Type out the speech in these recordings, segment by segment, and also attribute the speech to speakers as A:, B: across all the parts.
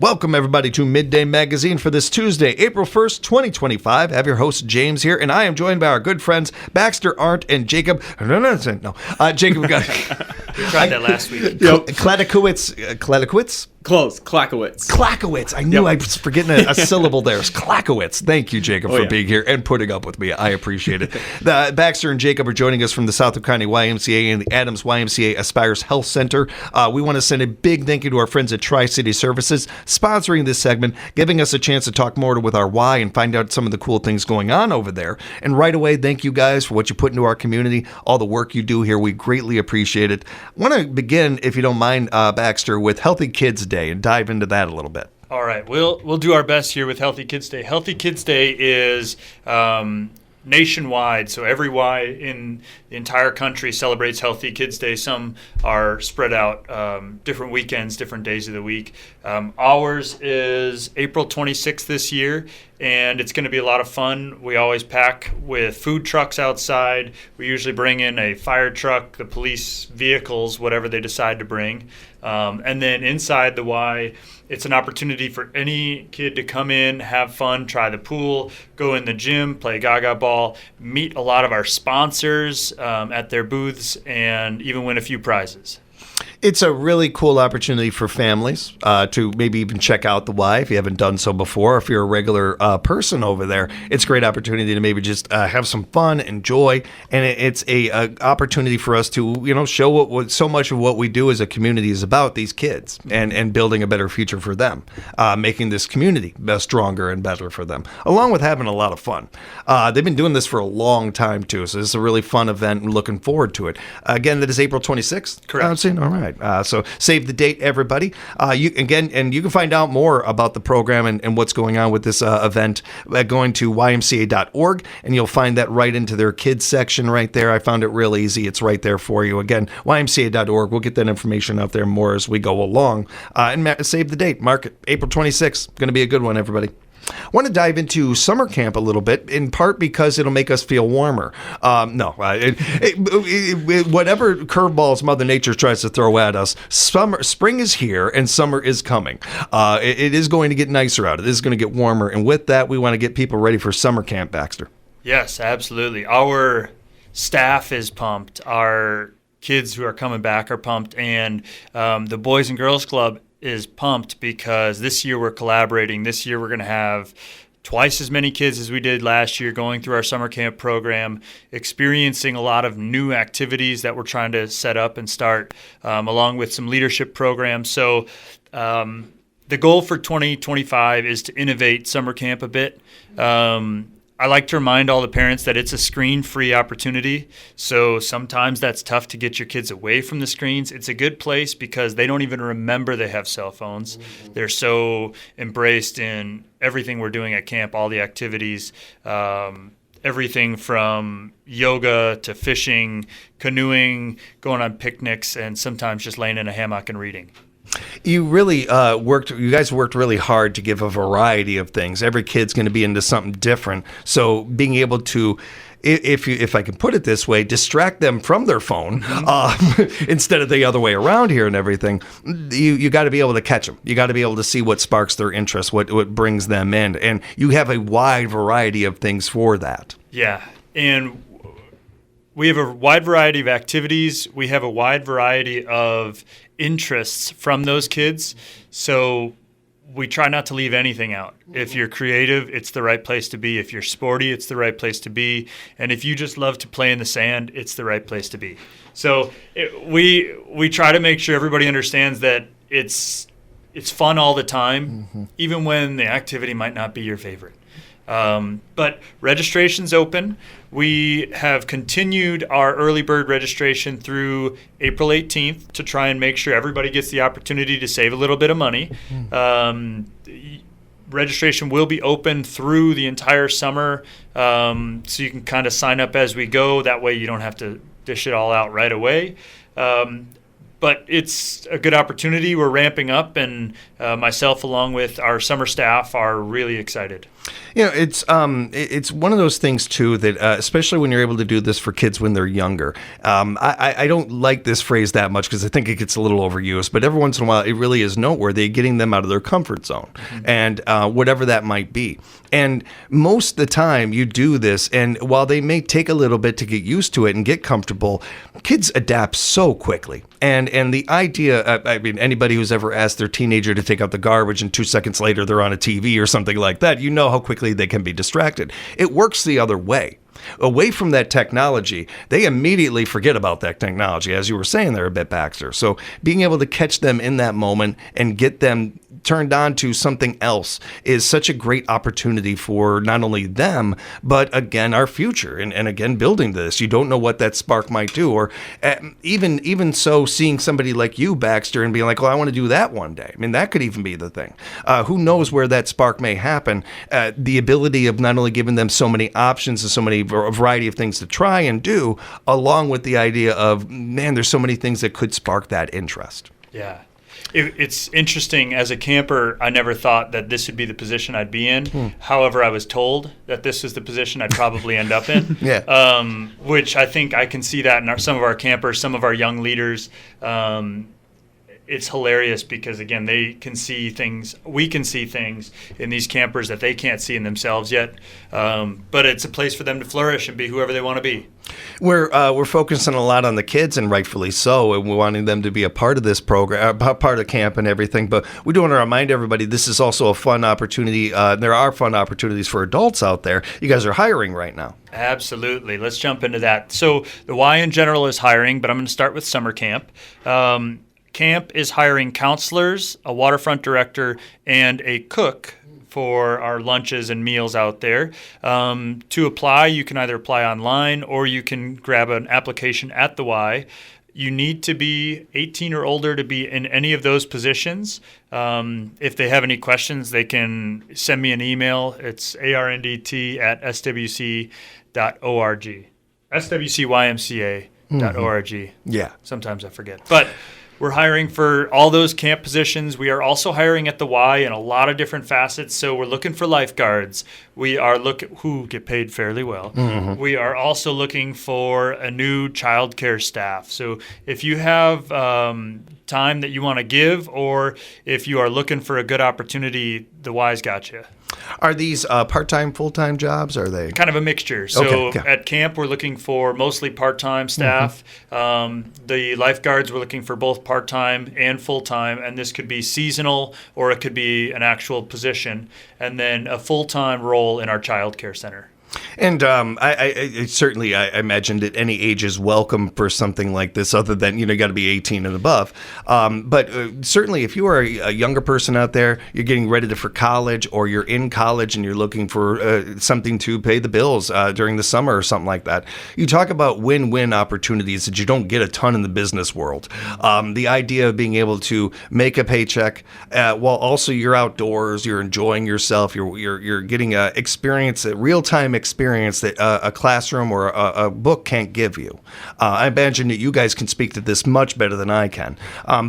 A: Welcome, everybody, to Midday Magazine for this Tuesday, April 1st, 2025. I have your host, James, here, and I am joined by our good friends, Baxter, Arndt, and Jacob. Jacob got...
B: We tried that last week.
A: Kladekowicz?
C: Close. Clackowitz.
A: Clackowitz. I knew I was forgetting a syllable there. It's Clackowitz. Thank you, Jacob, for being here and putting up with me. I appreciate it. Baxter and Jacob are joining us from the Southwick County YMCA and the Adams YMCA Aspires Health Center. We want to send a big thank you to our friends at Tri-City Services, sponsoring this segment, giving us a chance to talk more with our Y and find out some of the cool things going on over there. And right away, thank you guys for what you put into our community, all the work you do here. We greatly appreciate it. I want to begin, if you don't mind, Baxter, with Healthy Kids Day and dive into that a little bit.
B: All right, we'll do our best here with Healthy Kids Day. Healthy Kids Day is nationwide, so every Y in the entire country celebrates Healthy Kids Day. Some are spread out different weekends, different days of the week. Ours is April 26th this year, and it's going to be a lot of fun. We always pack with food trucks outside. We usually bring in a fire truck, the police vehicles, whatever they decide to bring. And then inside the Y, it's an opportunity for any kid to come in, have fun, try the pool, go in the gym, play gaga ball, meet a lot of our sponsors at their booths, and even win a few prizes.
A: It's a really cool opportunity for families to maybe even check out the Y if you haven't done so before. If you're a regular person over there, it's a great opportunity to maybe just have some fun, enjoy, and it's a opportunity for us to show what so much of what we do as a community is about, these kids and building a better future for them, making this community stronger and better for them, along with having a lot of fun. They've been doing this for a long time too, so this is a really fun event and looking forward to it. Again, that is April 26th.
B: Correct.
A: All right. So save the date, everybody. You can find out more about the program and what's going on with this event by going to ymca.org, and you'll find that right into their kids section right there. I found it real easy. It's right there for you. Again, ymca.org. We'll get that information out there more as we go along. And save the date. Mark it. April 26th. Going to be a good one, everybody. I want to dive into summer camp a little bit, in part because it'll make us feel warmer. Whatever curveballs Mother Nature tries to throw at us, spring is here and summer is coming. It is going to get nicer out. It is going to get warmer. And with that, we want to get people ready for summer camp, Baxter.
B: Yes, absolutely. Our staff is pumped. Our kids who are coming back are pumped. And the Boys and Girls Club is pumped because this year we're collaborating. This year we're going to have twice as many kids as we did last year going through our summer camp program, experiencing a lot of new activities that we're trying to set up and start, along with some leadership programs. So the goal for 2025 is to innovate summer camp a bit. I like to remind all the parents that it's a screen-free opportunity, so sometimes that's tough to get your kids away from the screens. It's a good place because they don't even remember they have cell phones. Mm-hmm. They're so embraced in everything we're doing at camp, all the activities, everything from yoga to fishing, canoeing, going on picnics, and sometimes just laying in a hammock and reading.
A: You really you guys worked really hard to give a variety of things. Every kid's going to be into something different. `So being able to, if I can put it this way, distract them from their phone instead of the other way around here and everything, you got to be able to catch them. You got to be able to see what sparks their interest, what brings them in. And you have a wide variety of things for that.
B: Yeah, and we have a wide variety of activities. We have a wide variety of interests from those kids. So we try not to leave anything out. If you're creative, it's the right place to be. If you're sporty, it's the right place to be. And if you just love to play in the sand, it's the right place to be. So we try to make sure everybody understands that it's fun all the time, even when the activity might not be your favorite. But registration's open. We have continued our early bird registration through April 18th to try and make sure everybody gets the opportunity to save a little bit of money. Registration will be open through the entire summer, so you can kind of sign up as we go. That way you don't have to dish it all out right away. But it's a good opportunity. We're ramping up, and myself, along with our summer staff, are really excited.
A: It's one of those things too that especially when you're able to do this for kids when they're younger. I don't like this phrase that much because I think it gets a little overused. But every once in a while, it really is noteworthy, getting them out of their comfort zone, and whatever that might be. And most of the time, you do this, and while they may take a little bit to get used to it and get comfortable, kids adapt so quickly. And the idea, I mean, anybody who's ever asked their teenager to take out the garbage and 2 seconds later they're on a TV or something like that, you know how quickly they can be distracted. It works the other way. Away from that technology, they immediately forget about that technology, as you were saying there a bit, Baxter. So being able to catch them in that moment and get them turned on to something else is such a great opportunity for not only them, but again, our future. And again, building this, you don't know what that spark might do. Or even so, seeing somebody like you, Baxter, and being like, well, I want to do that one day. I mean, that could even be the thing. Who knows where that spark may happen? The ability of not only giving them so many options and so many a variety of things to try and do, along with the idea of, man, there's so many things that could spark that interest.
B: Yeah. It's interesting. As a camper, I never thought that this would be the position I'd be in. However, I was told that this is the position I'd probably end up in.
A: Yeah.
B: Which I think I can see that in some of our campers, some of our young leaders. It's hilarious because, again, they can see things, we can see things in these campers that they can't see in themselves yet. But it's a place for them to flourish and be whoever they want to be.
A: We're focusing a lot on the kids, and rightfully so, and we're wanting them to be a part of this program, part of camp and everything. But we do want to remind everybody this is also a fun opportunity. There are fun opportunities for adults out there. You guys are hiring right now.
B: Absolutely. Let's jump into that. So the Y in general is hiring, but I'm going to start with summer camp. Camp is hiring counselors, a waterfront director, and a cook for our lunches and meals out there. To apply, you can either apply online or you can grab an application at the Y. You need to be 18 or older to be in any of those positions. If they have any questions, they can send me an email. It's arndt@swc.org. swcymca.org.
A: Yeah.
B: Sometimes I forget. But we're hiring for all those camp positions. We are also hiring at the Y in a lot of different facets. So we're looking for lifeguards. We are who get paid fairly well. Mm-hmm. We are also looking for a new childcare staff. So if you have time that you want to give, or if you are looking for a good opportunity, the Y's got you.
A: Are these part-time, full-time jobs? Are they
B: kind of a mixture? So at camp, we're looking for mostly part-time staff. Mm-hmm. The lifeguards, we're looking for both part-time and full-time, and this could be seasonal or it could be an actual position, and then a full-time role in our child care center.
A: And I certainly imagine that any age is welcome for something like this, other than, you got to be 18 and above. But certainly if you are a younger person out there, you're getting ready for college, or you're in college and you're looking for something to pay the bills during the summer or something like that. You talk about win-win opportunities that you don't get a ton in the business world. The idea of being able to make a paycheck while also you're outdoors, you're enjoying yourself, you're getting a real-time experience that a classroom or a book can't give you. I imagine that you guys can speak to this much better than I can,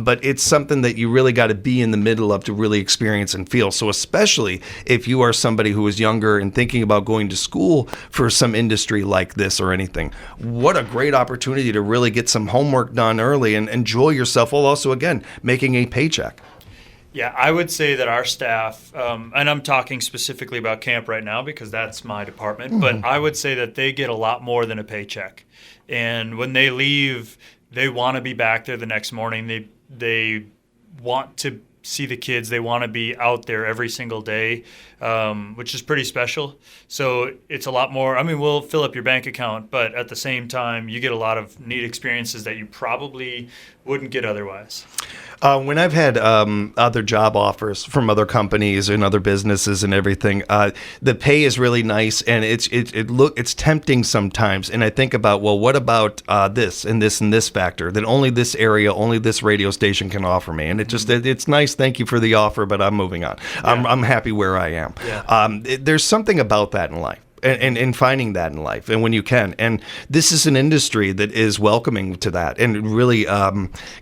A: but it's something that you really got to be in the middle of to really experience and feel. So especially if you are somebody who is younger and thinking about going to school for some industry like this or anything, what a great opportunity to really get some homework done early and enjoy yourself while also, again, making a paycheck.
B: Yeah, I would say that our staff, and I'm talking specifically about camp right now because that's my department, but I would say that they get a lot more than a paycheck. And when they leave, they want to be back there the next morning. They want to see the kids. They want to be out there every single day, which is pretty special. So it's a lot more. I mean, we'll fill up your bank account, but at the same time, you get a lot of neat experiences that you probably wouldn't get otherwise.
A: When I've had other job offers from other companies and other businesses and everything, the pay is really nice, and it's tempting sometimes. And I think about, well, what about this and this and this factor that only this area, only this radio station can offer me? And it's nice. Thank you for the offer, but I'm moving on. Yeah. I'm happy where I am. Yeah. There's something about that in life. and finding that in life and when you can. And this is an industry that is welcoming to that and really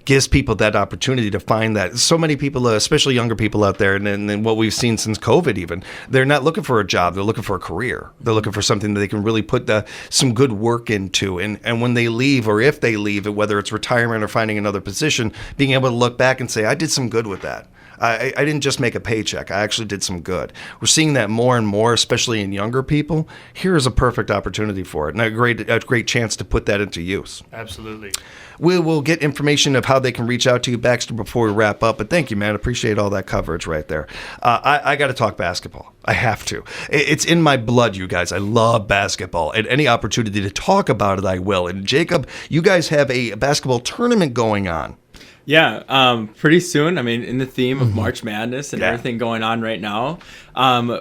A: gives people that opportunity to find that. So many people, especially younger people out there, and what we've seen since COVID even, they're not looking for a job. They're looking for a career. They're looking for something that they can really put some good work into. And when they leave, or if they leave, whether it's retirement or finding another position, being able to look back and say, I did some good with that. I didn't just make a paycheck. I actually did some good. We're seeing that more and more, especially in younger people. Here is a perfect opportunity for it, and a great chance to put that into use.
B: Absolutely.
A: We will get information of how they can reach out to you, Baxter, before we wrap up. But thank you, man. Appreciate all that coverage right there. I got to talk basketball. I have to. It's in my blood, you guys. I love basketball, and any opportunity to talk about it, I will. And Jacob, you guys have a basketball tournament going on.
C: Yeah, pretty soon. I mean, in the theme of March Madness and everything going on right now,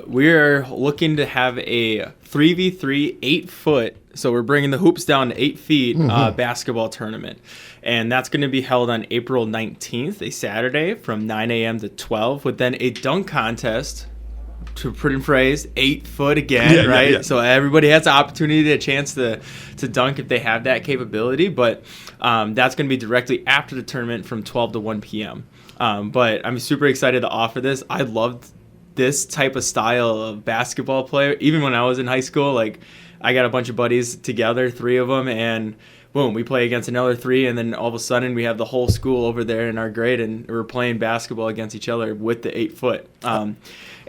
C: we're looking to have a 3v3 8-foot. So we're bringing the hoops down to 8 feet basketball tournament. And that's going to be held on April 19th, a Saturday from 9 a.m. to 12, with then a dunk contest. To put in phrase, 8 foot again, right? Yeah. So everybody has the opportunity, a chance to dunk if they have that capability. But that's going to be directly after the tournament from 12 to 1 p.m. But I'm super excited to offer this. I loved this type of style of basketball player. Even when I was in high school, like I got a bunch of buddies together, 3 of them, and boom, we play against another 3, and then all of a sudden we have the whole school over there in our grade, and we're playing basketball against each other with the 8 foot.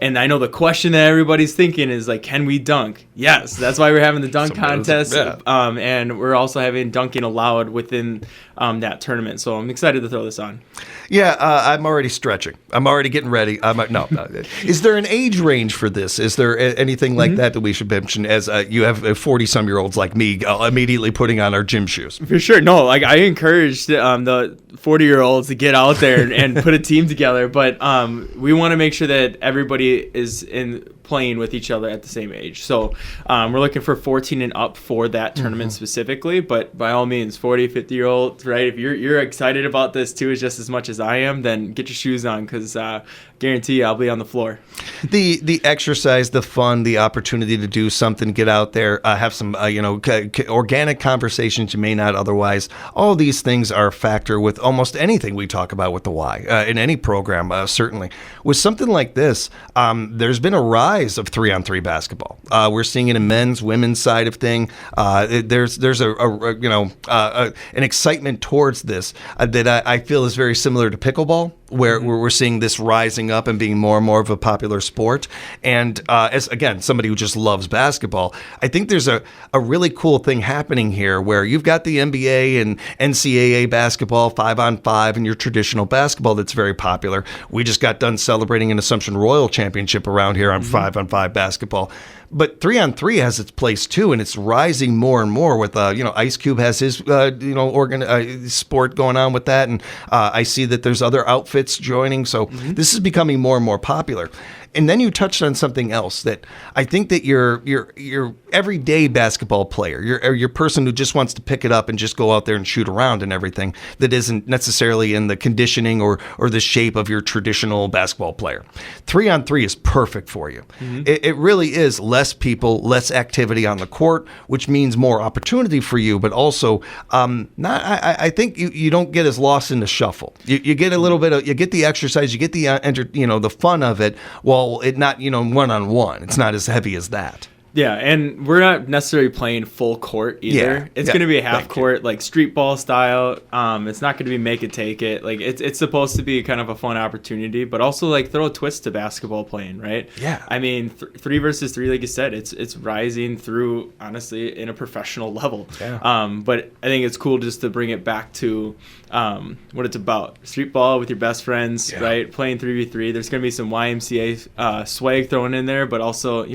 C: And I know the question that everybody's thinking is like, can we dunk? Yes, that's why we're having the dunk contest, and we're also having dunking allowed within that tournament. So I'm excited to throw this on.
A: Yeah, I'm already stretching. I'm already getting ready. No. Is there an age range for this? Is there anything like that we should mention? As you have 40-some-year-olds like me immediately putting on our gym shoes.
C: For sure. No, like I encourage the 40-year-olds to get out there and put a team together. But we want to make sure that everybody is playing with each other at the same age. So we're looking for 14 and up for that tournament specifically. But by all means, 40, 50-year-olds, right? If you're excited about this too, just as much as I am, then get your shoes on, because guarantee you I'll be on the floor.
A: The exercise, the fun, the opportunity to do something, get out there, have some organic conversations you may not otherwise. All these things are a factor with almost anything we talk about with the Y in any program. Certainly, with something like this, there's been a rise of 3-on-3 basketball. We're seeing it in men's, women's side of thing. There's an excitement towards this that I feel is very similar to pickleball, where we're seeing this rising up and being more and more of a popular sport. And as again, somebody who just loves basketball, I think there's a really cool thing happening here where you've got the NBA and NCAA basketball 5-on-5 and your traditional basketball that's very popular. We just got done celebrating an Assumption Royal championship around here on 5-on-5 basketball. But 3-on-3 has its place too, and it's rising more and more. With Ice Cube has his sport going on with that, and I see that there's other outfits joining. So this is becoming more and more popular. And then you touched on something else that I think that your everyday basketball player, your person who just wants to pick it up and just go out there and shoot around and everything, that isn't necessarily in the conditioning or the shape of your traditional basketball player. 3-on-3 is perfect for you. It really is less people, less activity on the court, which means more opportunity for you, but also I think you don't get as lost in the shuffle. You get a little bit of, you get the exercise, you get the the fun of it, while it not one-on-one. It's not as heavy as that.
C: Yeah, and we're not necessarily playing full court either.
A: Yeah,
C: it's going to be a half court, like street ball style. It's not going to be make it, take it. Like it's supposed to be kind of a fun opportunity, but also like throw a twist to basketball playing, right?
A: Yeah.
C: I mean, 3 versus 3, like you said, it's rising through, honestly, in a professional level.
A: Yeah.
C: But I think it's cool just to bring it back to what it's about. Street ball with your best friends, right? Playing 3v3. There's going to be some YMCA swag thrown in there, but also,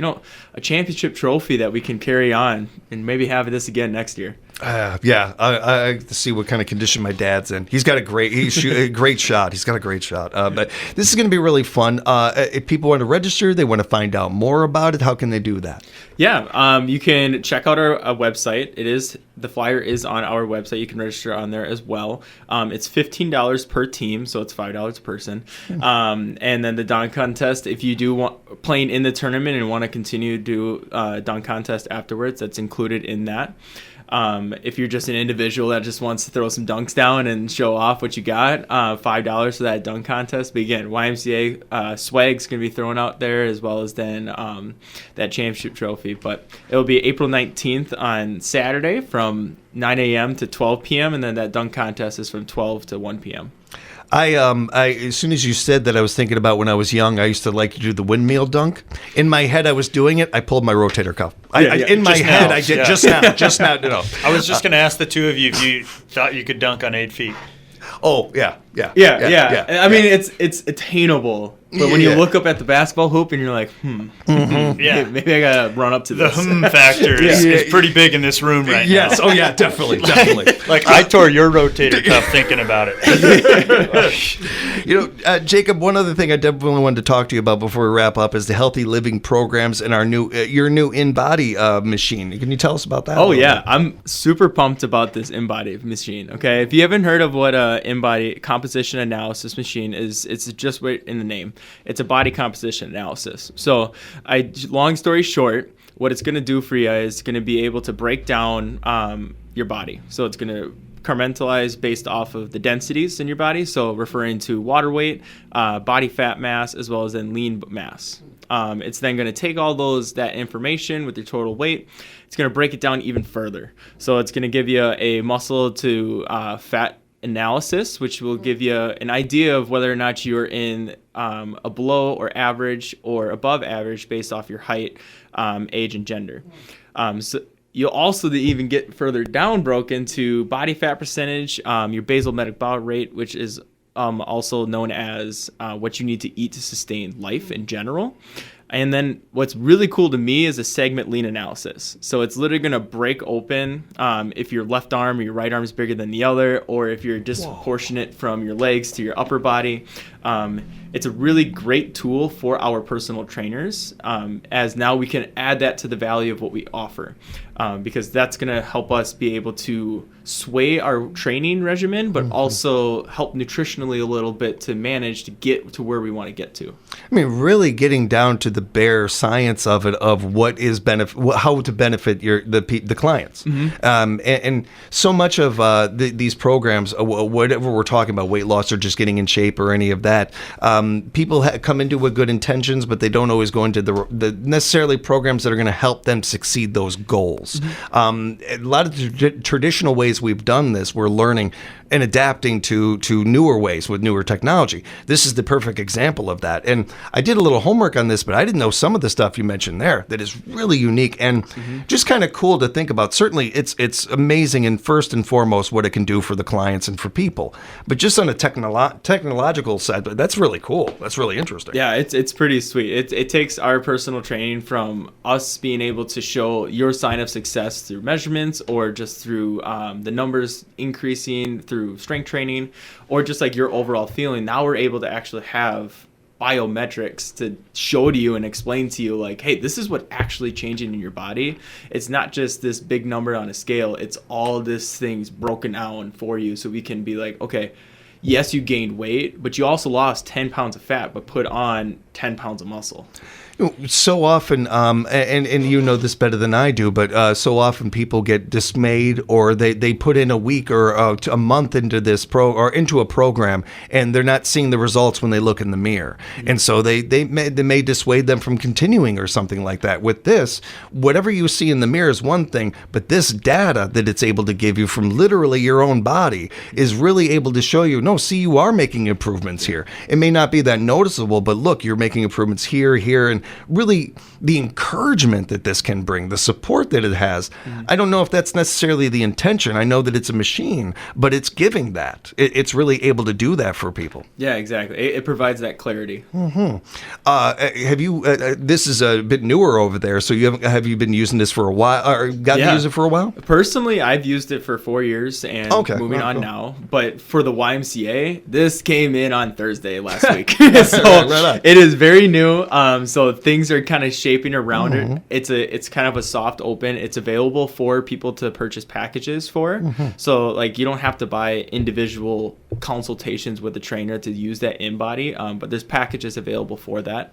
C: a championship trophy that we can carry on and maybe have this again next year.
A: I see what kind of condition my dad's in. He's got a great shot. He's got a great shot. But this is going to be really fun. If people want to register, they want to find out more about it, how can they do that?
C: Yeah, you can check out our website. The flyer is on our website. You can register on there as well. It's $15 per team, so it's $5 a person. And then the dunk contest, if you do want playing in the tournament and want to continue to do dunk contest afterwards, that's included in that. If you're just an individual that just wants to throw some dunks down and show off what you got, $5 for that dunk contest. But again, YMCA swag's going to be thrown out there, as well as then that championship trophy. But it'll be April 19th on Saturday from 9 a.m. to 12 p.m. And then that dunk contest is from 12 to 1 p.m.
A: I as soon as you said that, I was thinking about when I was young. I used to like to do the windmill dunk. In my head, I was doing it. I pulled my rotator cuff. In my head, I did just now. You know.
B: I was just going to ask the two of you if you thought you could dunk on 8 feet.
A: Oh yeah.
C: I mean, it's attainable. But when you look up at the basketball hoop and you're like, maybe I gotta run up to this.
B: The factor is pretty big in this room right now.
A: Yes. Oh yeah, definitely.
B: Like I tore your rotator cuff thinking about
A: it. Jacob, one other thing I definitely wanted to talk to you about before we wrap up is the healthy living programs and our your new InBody machine. Can you tell us about that?
C: Oh yeah, I'm super pumped about this InBody machine. Okay, if you haven't heard of what InBody composition analysis machine is, it's just right in the name. It's a body composition analysis. So, long story short, what it's going to do for you is going to be able to break down your body. So it's going to compartmentalize based off of the densities in your body. So referring to water weight, body fat mass, as well as then lean mass. It's then going to take all that information with your total weight. It's going to break it down even further. So it's going to give you a muscle to fat analysis, which will give you an idea of whether or not you're in a below or average or above average based off your height, age, and gender. So you'll also even get further down broken to body fat percentage, your basal metabolic rate, which is also known as what you need to eat to sustain life in general. And then what's really cool to me is a segment lean analysis. So it's literally going to break open if your left arm or your right arm is bigger than the other, or if you're disproportionate from your legs to your upper body. It's a really great tool for our personal trainers, as now we can add that to the value of what we offer, because that's going to help us be able to sway our training regimen, but also help nutritionally a little bit to manage to get to where we want to get to.
A: I mean, really getting down to the bare science of it, of what is how to benefit the clients. And so much of these programs, whatever we're talking about, weight loss or just getting in shape or any of that, people come into with good intentions, but they don't always go into the necessarily programs that are going to help them succeed those goals. A lot of traditional ways we've done this, we're learning and adapting to newer ways with newer technology. This is the perfect example of that. And I did a little homework on this, but I didn't know some of the stuff you mentioned there that is really unique and just kind of cool to think about. Certainly, it's amazing, and first and foremost, what it can do for the clients and for people. But just on a technological side, that's really cool. That's really interesting.
C: Yeah, it's pretty sweet. It takes our personal training from us being able to show your sign of success through measurements, or just through the numbers increasing through strength training, or just like your overall feeling. Now we're able to actually have biometrics to show to you and explain to you, like, hey, this is what actually changing in your body. It's not just this big number on a scale. It's all this things broken down for you, so we can be like, okay, yes, you gained weight, but you also lost 10 pounds of fat, but put on 10 pounds of muscle.
A: So often, and you know this better than I do, but so often people get dismayed, or they put in a week or a month into this into a program, and they're not seeing the results when they look in the mirror, and so they may dissuade them from continuing or something like that. With this, whatever you see in the mirror is one thing, but this data that it's able to give you from literally your own body is really able to show you, no, see, you are making improvements here. It may not be that noticeable, but look, you're making improvements here, and really the encouragement that this can bring, the support that it has. I don't know if that's necessarily the intention. I know that it's a machine, but it's giving that. It's really able to do that for people.
C: Yeah, exactly. It provides that clarity.
A: Have you? This is a bit newer over there, so have you been using this for a while, or gotten to use it for a while?
C: Personally, I've used it for 4 years and moving on now. But for the YMCA, this came in on Thursday last week, so it is very new. So things are kind of shaping around it. It's kind of a soft open. It's available for people to purchase packages for. So like you don't have to buy individual consultations with a trainer to use that in-body, but there's packages available for that.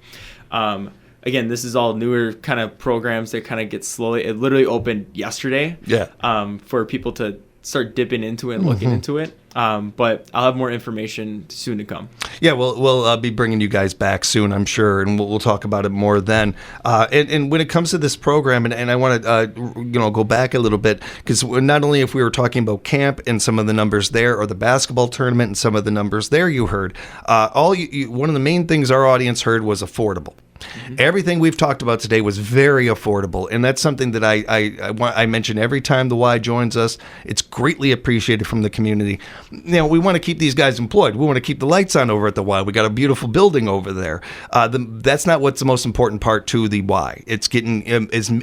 C: Again, this is all newer kind of programs that kind of get slowly. It literally opened yesterday. For people to start dipping into it and looking into it. But I'll have more information soon to come.
A: Yeah, we'll be bringing you guys back soon, I'm sure, and we'll talk about it more then. And when it comes to this program, and I want to go back a little bit, because not only if we were talking about camp and some of the numbers there, or the basketball tournament and some of the numbers there you heard, one of the main things our audience heard was affordable. Everything we've talked about today was very affordable, and that's something that I mention every time the Y joins us. It's greatly appreciated from the community. We want to keep these guys employed. We want to keep the lights on over at the Y. We got a beautiful building over there. That's not what's the most important part to the Y. It's getting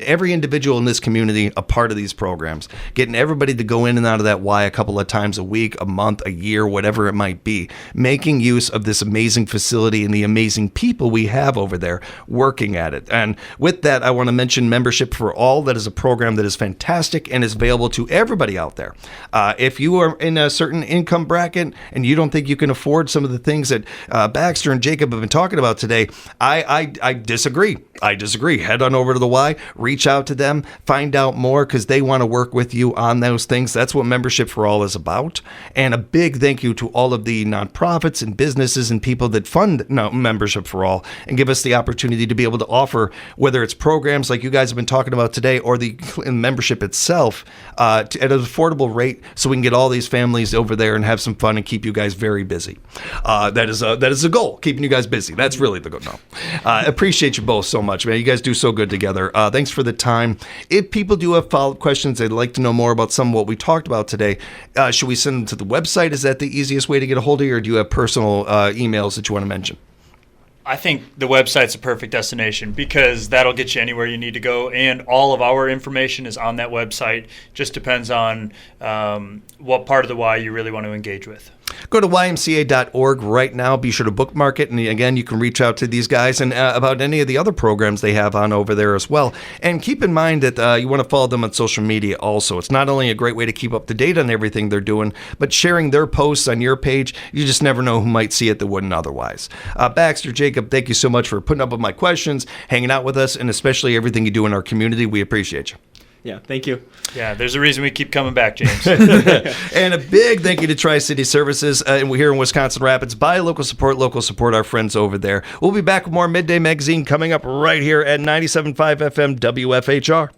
A: every individual in this community a part of these programs, getting everybody to go in and out of that Y a couple of times a week, a month, a year, whatever it might be, making use of this amazing facility and the amazing people we have over there working at it. And with that, I want to mention Membership for All. That is a program that is fantastic and is available to everybody out there. If you are in a certain income bracket and you don't think you can afford some of the things that Baxter and Jacob have been talking about today, I disagree. I disagree. Head on over to the Y, reach out to them, find out more, because they want to work with you on those things. That's what Membership for All is about. And a big thank you to all of the nonprofits and businesses and people that fund Membership for All and give us the opportunity to be able to offer, whether it's programs like you guys have been talking about today or the membership itself, at an affordable rate, so we can get all these families over there and have some fun and keep you guys very busy. That is a goal, keeping you guys busy. That's really the goal. Appreciate you both so much, man. You guys do so good together. Thanks for the time. If people do have follow-up questions, they'd like to know more about some of what we talked about today, should we send them to the website? Is that the easiest way to get a hold of you, or do you have personal emails that you want to mention?
B: I think the website's a perfect destination, because that'll get you anywhere you need to go, and all of our information is on that website. Just depends on what part of the Y you really want to engage with.
A: Go to ymca.org right now. Be sure to bookmark it. And again, you can reach out to these guys and about any of the other programs they have on over there as well. And keep in mind that you want to follow them on social media also. It's not only a great way to keep up to date on everything they're doing, but sharing their posts on your page. You just never know who might see it that wouldn't otherwise. Baxter, Jacob, thank you so much for putting up with my questions, hanging out with us, and especially everything you do in our community. We appreciate you.
C: Yeah, thank you.
B: Yeah, there's a reason we keep coming back, James.
A: And a big thank you to Tri-City Services here in Wisconsin Rapids. Buy local, support our friends over there. We'll be back with more Midday Magazine coming up right here at 97.5 FM WFHR.